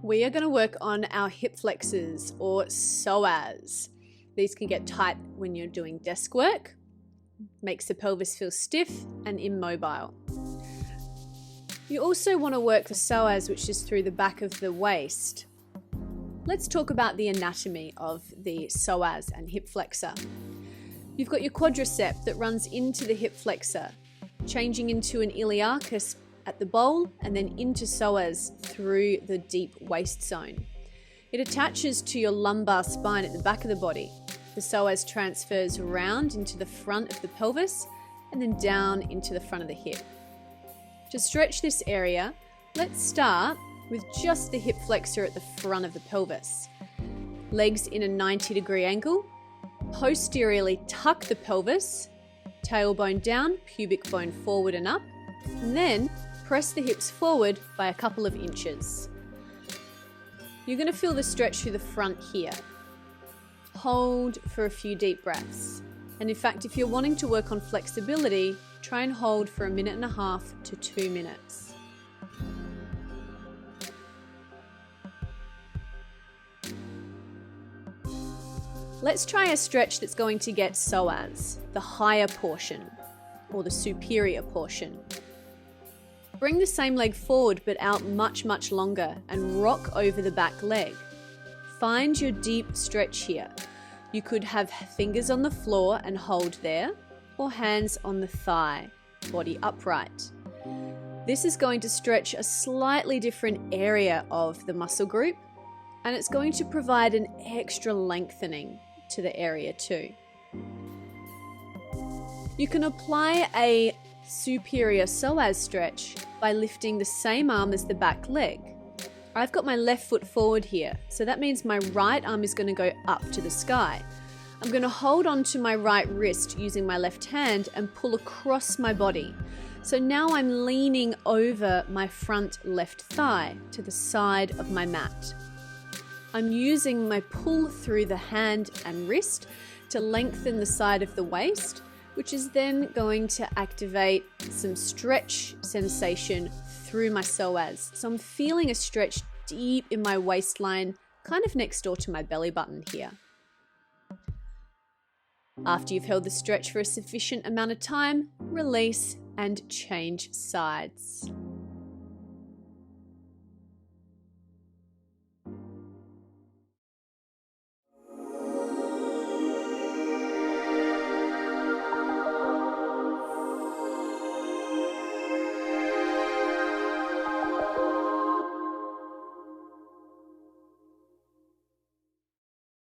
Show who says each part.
Speaker 1: We are going to work on our hip flexors or psoas. These can get tight when you're doing desk work, makes the pelvis feel stiff and immobile. You also want to work the psoas, which is through the back of the waist. Let's talk about the anatomy of the psoas and hip flexor. You've got your quadricep that runs into the hip flexor, changing into an iliacus at the bowl and then into psoas through the deep waist zone. It attaches to your lumbar spine at the back of the body. The psoas transfers around into the front of the pelvis and then down into the front of the hip. To stretch this area, let's start with just the hip flexor at the front of the pelvis. Legs in a 90-degree angle. Posteriorly tuck the pelvis, tailbone down, pubic bone forward and up, and then press the hips forward by a couple of inches. You're going to feel the stretch through the front here. Hold for a few deep breaths. And in fact, if you're wanting to work on flexibility, try and hold for 1.5 to 2 minutes. Let's try a stretch that's going to get psoas, the higher portion, or the superior portion. Bring the same leg forward but out much longer and rock over the back leg. Find your deep stretch here. You could have fingers on the floor and hold there, or hands on the thigh, body upright. This is going to stretch a slightly different area of the muscle group, and it's going to provide an extra lengthening to the area too. You can apply a superior psoas stretch by lifting the same arm as the back leg. I've got my left foot forward here, so that means my right arm is going to go up to the sky. I'm going to hold on to my right wrist using my left hand and pull across my body. So now I'm leaning over my front left thigh to the side of my mat. I'm using my pull through the hand and wrist to lengthen the side of the waist, which is then going to activate some stretch sensation through my psoas. So I'm feeling a stretch deep in my waistline, kind of next door to my belly button here. After you've held the stretch for a sufficient amount of time, release and change sides.